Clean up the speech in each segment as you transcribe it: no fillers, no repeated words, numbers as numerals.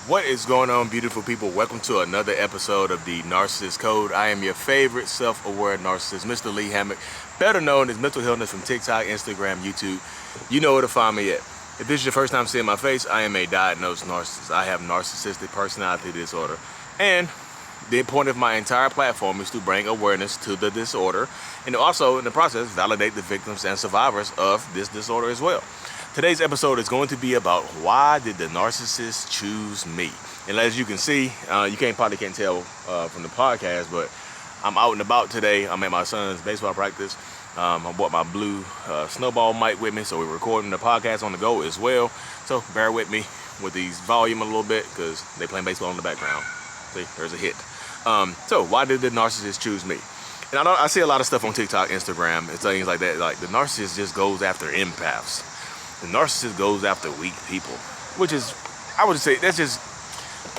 What is going on, beautiful people? Welcome to another episode of the Narcissist Code. I am your favorite self-aware narcissist, Mr. Lee Hammock, better known as Mental Healness from TikTok, Instagram, YouTube. You know where to find me at. If this is your first time seeing my face, I am a diagnosed narcissist. I have narcissistic personality disorder. And the point of my entire platform is to bring awareness to the disorder and also, in the process, validate the victims and survivors of this disorder as well. Today's episode is going to be about why did the narcissist choose me? And as you can see, you probably can't tell from the podcast, but I'm out and about today. I'm at my son's baseball practice. I bought my blue snowball mic with me, so we're recording the podcast on the go as well. So bear with me with these volume a little bit because they playing baseball in the background. See, there's a hit. So why did the narcissist choose me? And I see a lot of stuff on TikTok, Instagram, and things like that. Like the narcissist just goes after empaths. The narcissist goes after weak people, which is, I would say, that's just,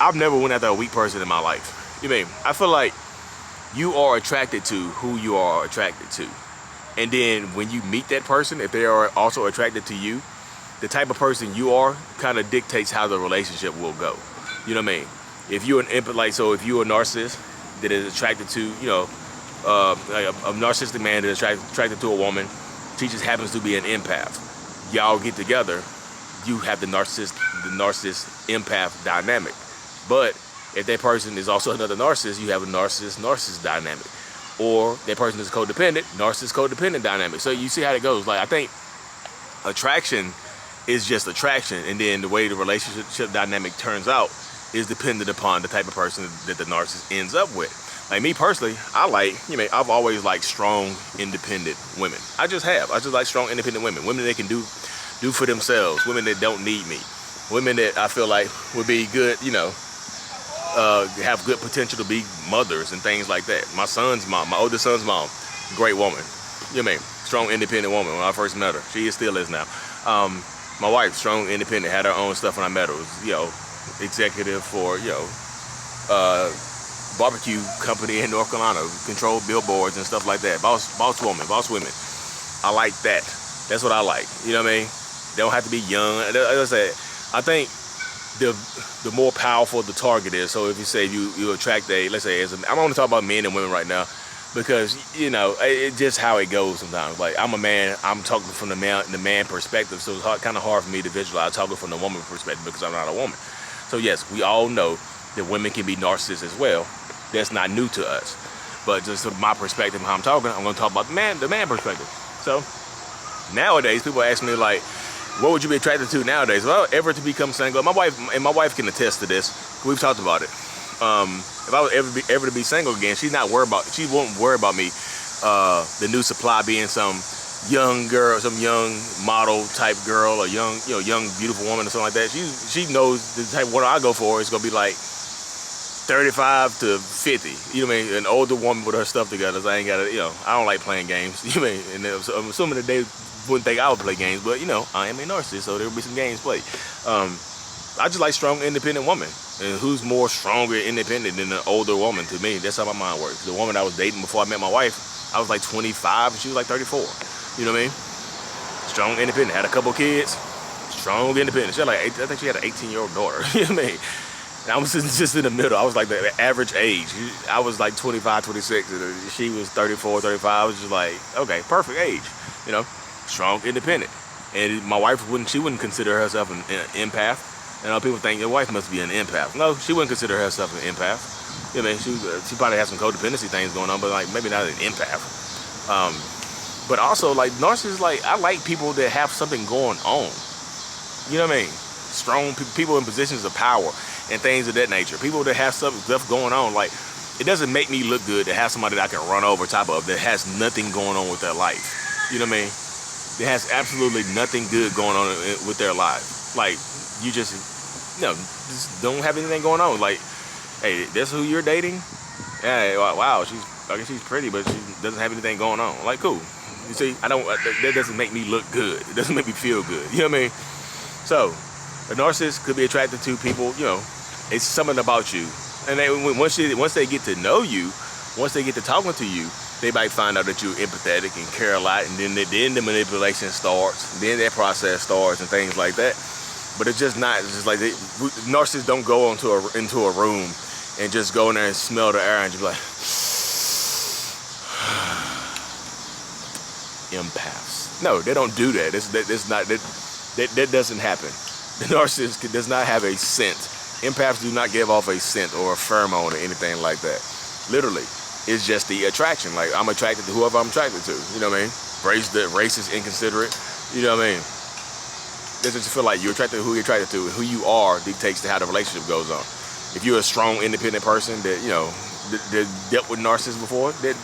I've never went after a weak person in my life. You mean, I feel like you are attracted to who you are attracted to. And then when you meet that person, if they are also attracted to you, the type of person you are kind of dictates how the relationship will go. You know what I mean? If you're an empath, like, so if you're a narcissist that is attracted to, like a narcissistic man that is attracted to a woman, she just happens to be an empath. Y'all get together, you have the narcissist empath dynamic. But if that person is also another narcissist, you have a narcissist dynamic. Or that person is codependent, narcissist codependent dynamic. So you see how it goes. Like, I think attraction is just attraction, and then the way the relationship dynamic turns out is dependent upon the type of person that the narcissist ends up with. Like me personally, I've always liked strong, independent women. I just like strong, independent women. Women that can do for themselves. Women that don't need me. Women that I feel like would be good, have good potential to be mothers and things like that. My son's mom, my oldest son's mom, great woman. You know what I mean? Strong, independent woman when I first met her. She still is now. My wife, strong, independent, had her own stuff when I met her. Was, executive for, barbecue company in North Carolina, control billboards and stuff like that. Boss women. I like that. That's what I like. You know what I mean? They don't have to be young. As I said, I think the more powerful the target is. So if you say you attract let's say, I'm only talking about men and women right now, because it's just how it goes sometimes. Like, I'm a man, I'm talking from the man perspective, so it's kind of hard for me to visualize talking from the woman perspective because I'm not a woman. So yes, we all know that women can be narcissists as well. That's not new to us. But just from my perspective, how I'm talking, I'm going to talk about the man perspective. So nowadays, people ask me, like, what would you be attracted to nowadays? Well, ever to become single. My wife can attest to this. We've talked about it. If I was ever to be single again, she won't worry about me, the new supply being some young girl, some young model type girl, or young beautiful woman or something like that. She knows the type of what I go for is going to be like 35 to 50, you know what I mean? An older woman with her stuff together. So I ain't got to, I don't like playing games, you know what I mean? And so I'm assuming that they wouldn't think I would play games, but I am a narcissist, so there will be some games played. I just like strong, independent woman. And who's more stronger, independent than an older woman to me? That's how my mind works. The woman I was dating before I met my wife, I was like 25 and she was like 34. You know what I mean? Strong, independent. Had a couple kids. Strong, independent. She had I think she had an 18-year-old daughter. You know what I mean? And I was just in the middle. I was like the average age. I was like 25, 26. And she was 34, 35. I was just like, okay, perfect age. Strong, independent. And my wife wouldn't consider herself an empath. And people think your wife must be an empath. No, she wouldn't consider herself an empath. You know what I mean? She probably has some codependency things going on, but like maybe not an empath. But also, like, narcissists, like, I like people that have something going on. You know what I mean? Strong people in positions of power and things of that nature. People that have stuff going on. Like, it doesn't make me look good to have somebody that I can run over top of that has nothing going on with their life. You know what I mean? It has absolutely nothing good going on with their life. Like, you just don't have anything going on. Like, hey, that's who you're dating? Yeah, wow, I guess she's pretty, but she doesn't have anything going on. Like, cool. You see, that doesn't make me look good. It doesn't make me feel good. You know what I mean? So, a narcissist could be attracted to people, it's something about you. And once they get to know you, once they get to talking to you, they might find out that you're empathetic and care a lot, and then the manipulation starts, then that process starts and things like that. But it's just not. It's just like narcissists don't go into a room and just go in there and smell the air and just be like, empaths. No, they don't do that. That doesn't happen. The narcissist does not have a scent. Empaths do not give off a scent or a pheromone or anything like that. Literally, it's just the attraction. Like, I'm attracted to whoever I'm attracted to. You know what I mean? Racist, inconsiderate. You know what I mean? It just feel like you're attracted to who you're attracted to, and who you are dictates to how the relationship goes on. If you're a strong, independent person that, you know, that dealt with narcissists before, that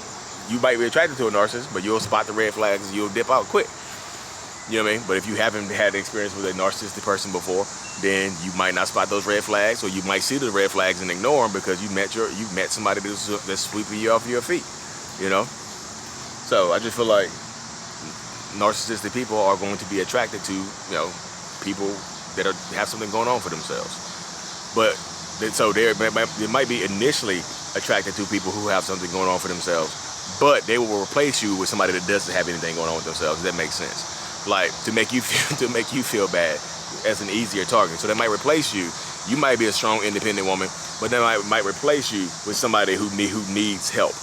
you might be attracted to a narcissist, but you'll spot the red flags and you'll dip out quick. You know what I mean? But if you haven't had experience with a narcissistic person before, then you might not spot those red flags, or you might see the red flags and ignore them because you met somebody that's sweeping you off your feet. You know? So I just feel like narcissistic people are going to be attracted to, you know, people that have something going on for themselves. But so they might be initially attracted to people who have something going on for themselves, but they will replace you with somebody that doesn't have anything going on with themselves. That makes sense. Like, to make you feel bad as an easier target. So they might replace you. You might be a strong, independent woman, but they might replace you with somebody who needs help.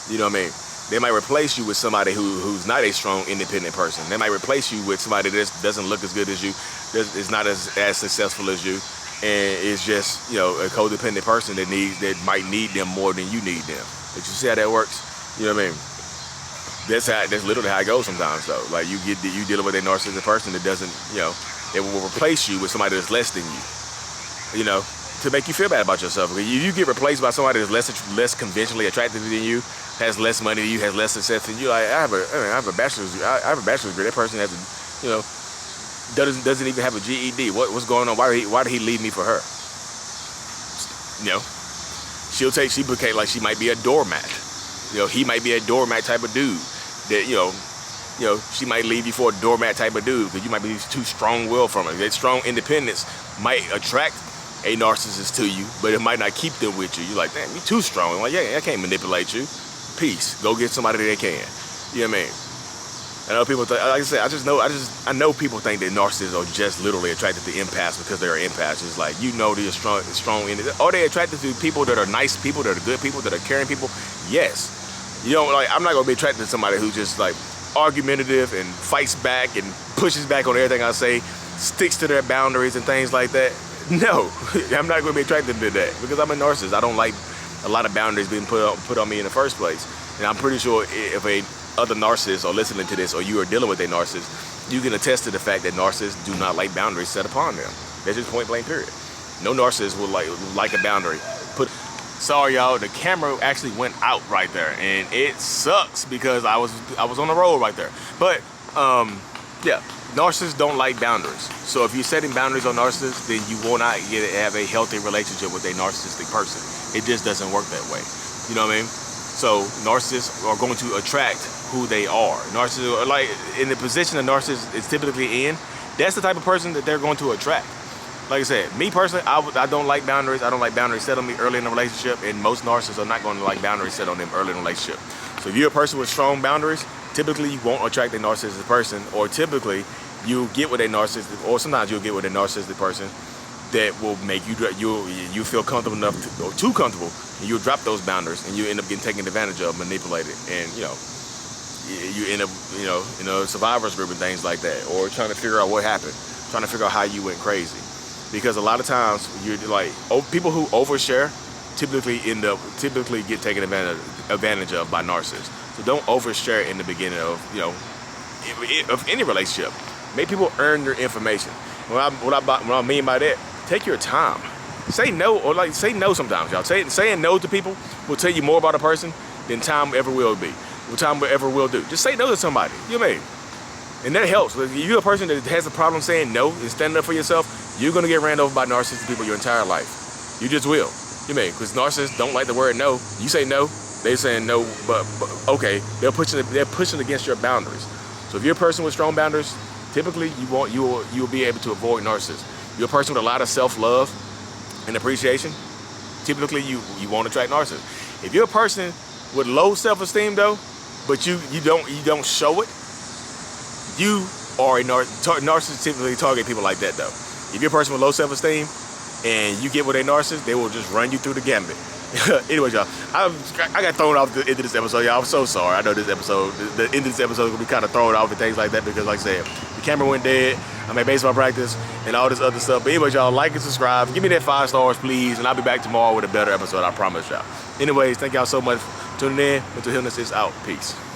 You know what I mean? They might replace you with somebody who's not a strong, independent person. They might replace you with somebody that doesn't look as good as you, is not as successful as you, and is just, you know, a codependent person that might need them more than you need them. Did you see how that works? You know what I mean? That's literally how it goes sometimes, though. Like, you dealing with a narcissistic person that doesn't, you know, they will replace you with somebody that's less than you. You know, to make you feel bad about yourself. Because you get replaced by somebody that's less conventionally attractive than you, has less money than you, has less success than you. Like, I have a bachelor's degree. That person has a, you know, doesn't even have a GED. What's going on? Why did he leave me for her? You know, she became like she might be a doormat. You know, he might be a doormat type of dude. That, you know, she might leave you for a doormat type of dude because you might be too strong-willed from her. That strong independence might attract a narcissist to you, but it might not keep them with you. You're like, damn, you too strong. I'm like, yeah, I can't manipulate you. Peace. Go get somebody that can. You know what I mean? I know people think, like I said, I know people think that narcissists are just literally attracted to empaths because they're empaths. It's like, you know, they're strong. Are they attracted to people that are nice people, that are good people, that are caring people? Yes. You know, like, I'm not gonna be attracted to somebody who just like argumentative and fights back and pushes back on everything I say, sticks to their boundaries and things like that. No, I'm not gonna be attracted to that because I'm a narcissist. I don't like a lot of boundaries being put on me in the first place. And I'm pretty sure if other narcissists are listening to this, or you are dealing with a narcissist, you can attest to the fact that narcissists do not like boundaries set upon them. That's just point blank period. No narcissist will like a boundary. Sorry, y'all, the camera actually went out right there, and it sucks because I was on the road right there. But yeah, narcissists don't like boundaries. So if you're setting boundaries on narcissists, then you will not have a healthy relationship with a narcissistic person. It just doesn't work that way. You know what I mean? So narcissists are going to attract who they are. Narcissists are like, in the position a narcissist is typically in, that's the type of person that they're going to attract. Like I said, me personally, I don't like boundaries. I don't like boundaries set on me early in the relationship, and most narcissists are not going to like boundaries set on them early in the relationship. So if you're a person with strong boundaries, typically you won't attract a narcissistic person, or typically you'll get with a narcissistic, or sometimes you'll get with a narcissistic person that will make you feel comfortable enough or too comfortable, and you'll drop those boundaries, and you end up getting taken advantage of, manipulated, and you end up in a survivors group and things like that, or trying to figure out what happened, trying to figure out how you went crazy. Because a lot of times you're like, people who overshare typically get taken advantage of by narcissists. So don't overshare in the beginning of of any relationship. Make people earn their information. What I mean by that, take your time. Say no, or like say no sometimes, y'all. Saying no to people will tell you more about a person than time ever will be. What time ever will do. Just say no to somebody. You know what I mean? And that helps. If you're a person that has a problem saying no and standing up for yourself, you're going to get ran over by narcissistic people your entire life. You just will. You mean? Because narcissists don't like the word no. You say no, they saying no, but okay, they're pushing against your boundaries. So if you're a person with strong boundaries, typically you'll be able to avoid narcissists. You're a person with a lot of self-love and appreciation, typically you won't attract narcissists. If you're a person with low self-esteem though, but you don't show it, you are a narcissist. Typically target people like that though. If you're a person with low self-esteem and you get with a narcissist, they will just run you through the gambit. Anyway, y'all, I got thrown off the end of this episode, y'all. I'm so sorry. I know this episode, the end of this episode is gonna be kind of thrown off and things like that because, like I said, the camera went dead. I'm at baseball practice and all this other stuff. But anyway, y'all, like and subscribe. Give me that 5 stars, please, and I'll be back tomorrow with a better episode. I promise y'all. Anyways, thank y'all so much for tuning in. Mental Illness is out. Peace.